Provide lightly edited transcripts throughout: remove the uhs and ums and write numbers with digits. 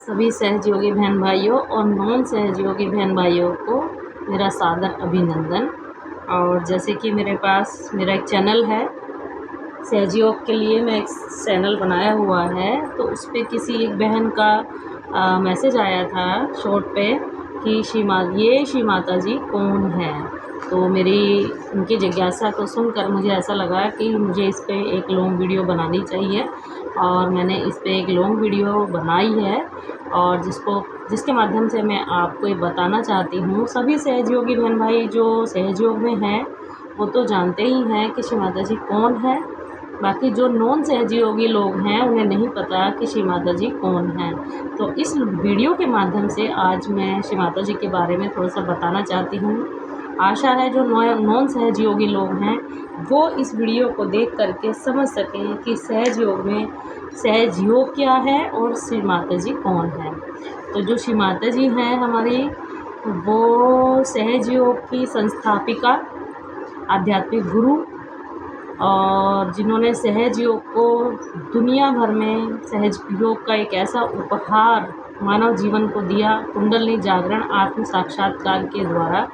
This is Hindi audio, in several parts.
सभी सहयोगी बहन भाइयों और नॉन सहयोगी बहन भाइयों को मेरा सादर अभिनंदन। और जैसे कि मेरे पास मेरा एक चैनल है, सहयोग के लिए मैं एक चैनल बनाया हुआ है, तो उस पर किसी एक बहन का मैसेज आया था शॉर्ट पे कि श्री माता जी कौन है। तो मेरी उनकी जिज्ञासा को सुनकर मुझे ऐसा लगा कि मुझे इस पे एक लॉन्ग वीडियो बनानी चाहिए, और मैंने इस पे एक लॉन्ग वीडियो बनाई है, और जिसके माध्यम से मैं आपको ये बताना चाहती हूँ। सभी सहयोगी बहन भाई जो सहयोग में हैं वो तो जानते ही हैं कि श्री माता जी कौन है, बाकी जो नॉन सहयोगी लोग हैं उन्हें नहीं पता कि श्री माता जी कौन हैं। तो इस वीडियो के माध्यम से आज मैं श्री माता जी के बारे में थोड़ा सा बताना चाहती हूँ। आशा है जो नॉन सहयोगी लोग हैं वो इस वीडियो को देख करके समझ सकें कि सहयोग क्या है और श्री माता जी कौन है। तो जो श्री माता जी हैं हमारी, वो सहयोग की संस्थापिका, आध्यात्मिक गुरु, और जिन्होंने सहयोग को दुनिया भर में सहयोग का एक ऐसा उपहार मानव जीवन को दिया, कुंडलिनी जागरण आत्म साक्षात्कार के द्वारा,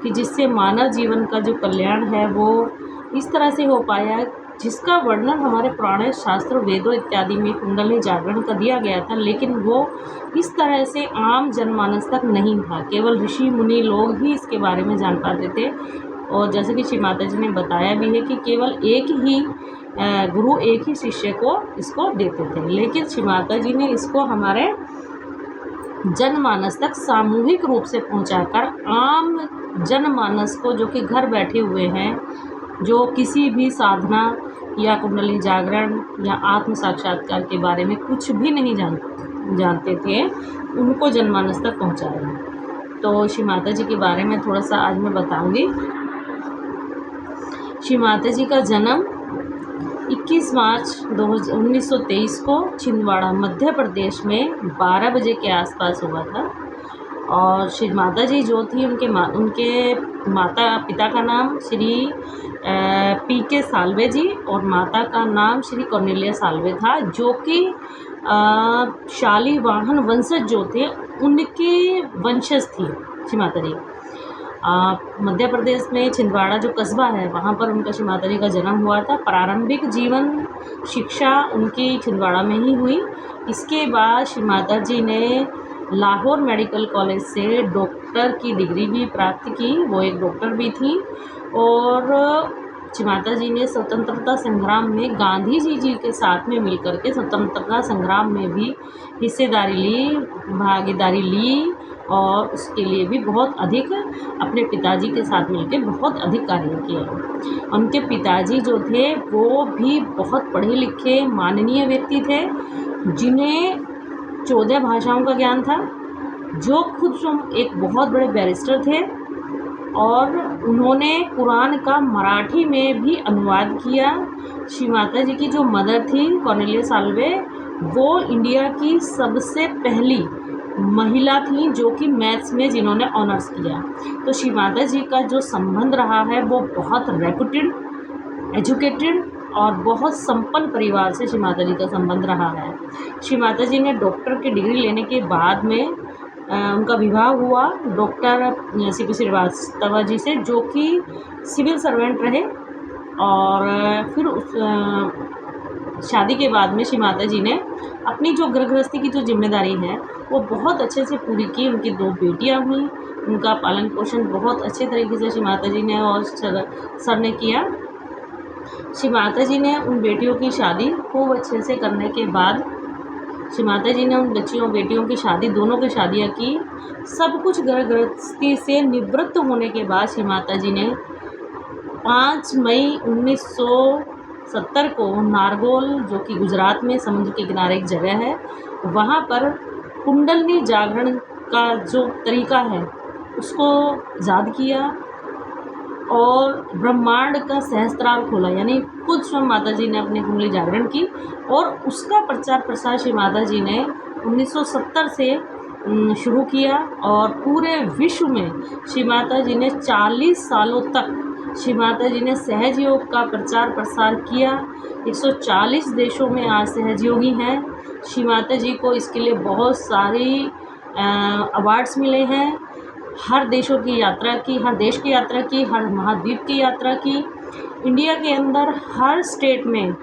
कि जिससे मानव जीवन का जो कल्याण है वो इस तरह से हो पाया, जिसका वर्णन हमारे पुराने शास्त्रों, वेदों इत्यादि में कुंडलिनी जागरण का दिया गया था, लेकिन वो इस तरह से आम जनमानस तक नहीं था। केवल ऋषि मुनि लोग ही इसके बारे में जान पाते थे। और जैसे कि श्री माता जी ने बताया भी है कि केवल एक ही गुरु, एक ही शिष्य को इसको देते थे, लेकिन श्री माता जी ने इसको हमारे जनमानस तक सामूहिक रूप से पहुंचाकर आम जनमानस को, जो कि घर बैठे हुए हैं, जो किसी भी साधना या कुंडलिनी जागरण या आत्म साक्षात्कार के बारे में कुछ भी नहीं जानते थे, उनको जनमानस तक पहुंचाया। तो श्री माता जी के बारे में थोड़ा सा आज मैं बताऊंगी। श्री माता जी का जन्म 21 मार्च 1923 को छिंदवाड़ा, मध्य प्रदेश में 12 बजे के आसपास हुआ था। और श्री माता जी जो थी, उनके माता पिता का नाम श्री पी.के. साल्वे जी और माता का नाम श्री कॉर्नेलिया साल्वे था, जो कि शालीवाहन वंशज जो थे उनके वंशज थी श्री माता जी। मध्य प्रदेश में छिंदवाड़ा जो कस्बा है, वहाँ पर उनका श्री माता जी का जन्म हुआ था। प्रारंभिक जीवन शिक्षा उनकी छिंदवाड़ा में ही हुई। इसके बाद श्री माता जी ने लाहौर मेडिकल कॉलेज से डॉक्टर की डिग्री भी प्राप्त की, वो एक डॉक्टर भी थी। और श्री माता जी ने स्वतंत्रता संग्राम में गांधी जी के साथ में मिलकर के स्वतंत्रता संग्राम में भी भागीदारी ली, और उसके लिए भी बहुत अधिक अपने पिताजी के साथ मिलकर बहुत अधिक कार्य किया। उनके पिताजी जो थे वो भी बहुत पढ़े लिखे माननीय व्यक्ति थे, जिन्हें 14 भाषाओं का ज्ञान था, जो खुद एक बहुत बड़े बैरिस्टर थे, और उन्होंने कुरान का मराठी में भी अनुवाद किया। श्री माता जी की जो मदर थी कॉर्नेलिया साल्वे, वो इंडिया की सबसे पहली महिला थी जो कि मैथ्स में जिन्होंने ऑनर्स किया। तो श्री माता जी का जो संबंध रहा है वो बहुत रेपुटेड, एजुकेटेड और बहुत संपन्न परिवार से श्री माता जी का संबंध रहा है। श्री माता जी ने डॉक्टर की डिग्री लेने के बाद में उनका विवाह हुआ डॉक्टर सी.पी. श्रीवास्तव जी से, जो कि सिविल सर्वेंट रहे। और फिर शादी के बाद में श्री माता जी ने अपनी जो गृहस्थी की जो जिम्मेदारी है वो बहुत अच्छे से पूरी की। उनकी 2 बेटियां हुई, उनका पालन पोषण बहुत अच्छे तरीके से श्री माता जी ने और सर ने किया। श्री माता जी ने उन बेटियों की शादी खूब अच्छे से करने के बाद, श्री माता जी ने उन बेटियों की शादी, दोनों की शादियाँ की। सब कुछ गृहस्थी से निवृत्त होने के बाद श्री माता जी ने 5 मई 1970 को नारगोल, जो कि गुजरात में समुद्र के किनारे एक जगह है, वहाँ पर कुंडलिनी जागरण का जो तरीका है उसको याद किया और ब्रह्मांड का सहस्त्रार खोला, यानी खुद स्वयं माता जी ने अपनी कुंडली जागरण की, और उसका प्रचार प्रसार श्री माता जी ने 1970 से शुरू किया। और पूरे विश्व में श्री माता जी ने 40 सालों तक श्री माता जी ने सहयोग का प्रचार प्रसार किया। 140 देशों में आज सहयोगी हैं। श्री माता जी को इसके लिए बहुत सारी अवार्ड्स मिले हैं। हर देशों की यात्रा की, हर देश की यात्रा की, हर महाद्वीप की यात्रा की। इंडिया के अंदर हर स्टेट में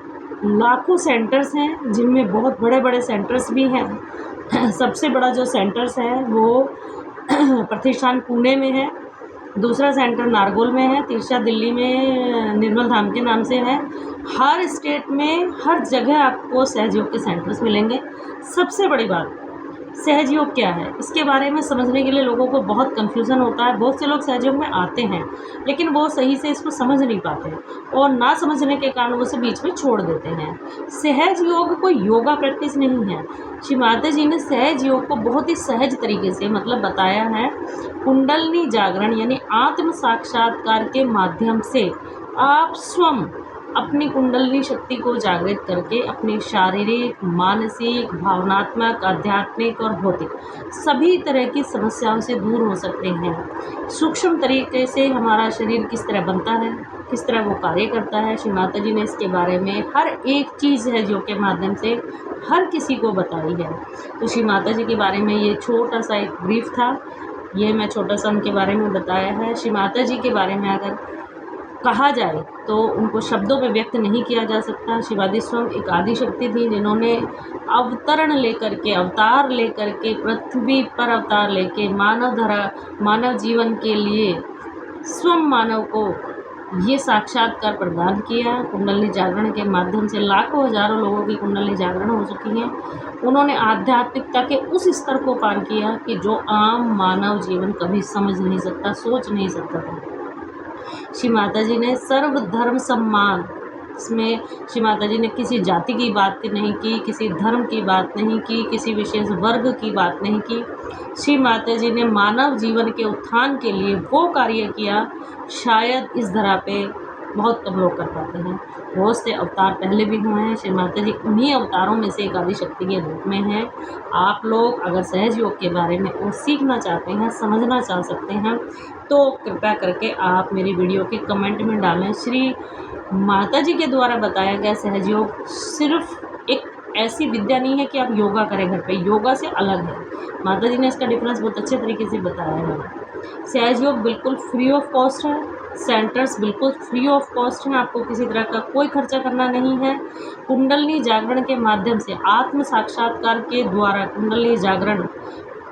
लाखों सेंटर्स हैं, जिनमें बहुत बड़े बड़े सेंटर्स भी हैं। सबसे बड़ा जो सेंटर्स है वो प्रतिष्ठान पुणे में है, दूसरा सेंटर नारगोल में है, तीसरा दिल्ली में निर्मल धाम के नाम से है। हर स्टेट में हर जगह आपको सहयोग के सेंटर्स मिलेंगे। सबसे बड़ी बात, सहयोग क्या है, इसके बारे में समझने के लिए लोगों को बहुत कन्फ्यूज़न होता है। बहुत से लोग सहयोग में आते हैं, लेकिन वो सही से इसको समझ नहीं पाते और ना समझने के कारण वो इसे बीच में छोड़ देते हैं। सहज योग कोई योगा प्रैक्टिस नहीं है। श्री माता जी ने सहज योग को बहुत ही सहज तरीके से बताया है। कुंडलिनी जागरण यानी आत्म साक्षात्कार के माध्यम से आप स्वयं अपनी कुंडलिनी शक्ति को जागृत करके अपनी शारीरिक, मानसिक, भावनात्मक, आध्यात्मिक और भौतिक सभी तरह की समस्याओं से दूर हो सकते हैं। सूक्ष्म तरीके से हमारा शरीर किस तरह बनता है, किस तरह वो कार्य करता है, श्री माता जी ने इसके बारे में हर एक चीज़ है जो के माध्यम से हर किसी को बताई है। तो श्री माता जी के बारे में ये छोटा सा एक ब्रीफ था, ये मैं छोटा सा उनके बारे में बताया है। श्री माता जी के बारे में अगर कहा जाए तो उनको शब्दों में व्यक्त नहीं किया जा सकता। शिवाजी स्वयं एक आदि शक्ति थी, जिन्होंने अवतरण लेकर के, अवतार लेकर के, पृथ्वी पर अवतार लेके मानव जीवन के लिए स्वयं मानव को ये साक्षात्कार प्रदान किया। कुंडलिनी जागरण के माध्यम से लाखों हजारों लोगों की कुंडलिनी जागरण हो चुकी है। उन्होंने आध्यात्मिकता के उस स्तर को पार किया कि जो आम मानव जीवन कभी समझ नहीं सकता, सोच नहीं सकता था। श्री माता जी ने सर्वधर्म सम्मान, इसमें श्री माता जी ने किसी जाति की बात नहीं की, किसी धर्म की बात नहीं की, किसी विशेष वर्ग की बात नहीं की। श्री माता जी ने मानव जीवन के उत्थान के लिए वो कार्य किया शायद इस धरा पे बहुत कम लोग कर पाते हैं। बहुत से अवतार पहले भी हुए हैं, श्री माता जी उन्हीं अवतारों में से एक आदि शक्ति के रूप में हैं। आप लोग अगर सहज योग के बारे में और सीखना चाहते हैं, समझना चाह सकते हैं, तो कृपया करके आप मेरी वीडियो के कमेंट में डालें। श्री माता जी के द्वारा बताया गया सहज योग सिर्फ एक ऐसी विद्या नहीं है कि आप योगा करें घर पे, योगा से अलग है। माता जी ने इसका डिफरेंस बहुत अच्छे तरीके से बताया है। सहज योग बिल्कुल फ्री ऑफ कॉस्ट है, सेंटर्स बिल्कुल फ्री ऑफ कॉस्ट हैं, आपको किसी तरह का कोई खर्चा करना नहीं है। कुंडलिनी जागरण के माध्यम से आत्म साक्षात्कार के द्वारा कुंडलिनी जागरण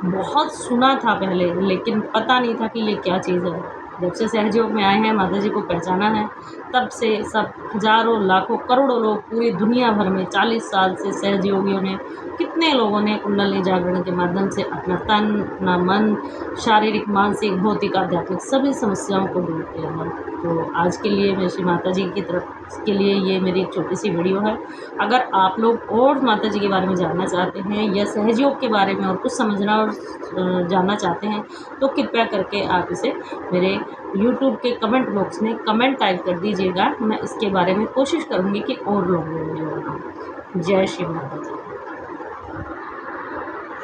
बहुत सुना था पहले, लेकिन पता नहीं था कि ये क्या चीज़ है। जब से सहयोग में आए हैं, माता जी को पहचाना है, तब से सब हजारों, लाखों, करोड़ों लोग पूरी दुनिया भर में 40 साल से सहयोगियों ने, कितने लोगों ने कुंडलिनी जागरण के माध्यम से अपना तन, अपना मन, शारीरिक, मानसिक, भौतिक, आध्यात्मिक सभी समस्याओं को दूर किया है। तो आज के लिए मैं श्री माता जी की तरफ के लिए ये मेरी एक छोटी सी वीडियो है। अगर आप लोग और माता जी के बारे में जानना चाहते हैं या सहयोग के बारे में और कुछ समझना और जानना चाहते हैं, तो कृपया करके आप इसे मेरे YouTube के कमेंट बॉक्स में कमेंट टाइप कर दीजिएगा। मैं इसके बारे में कोशिश करूँगी कि और लोगों को। जय श्री माता जी।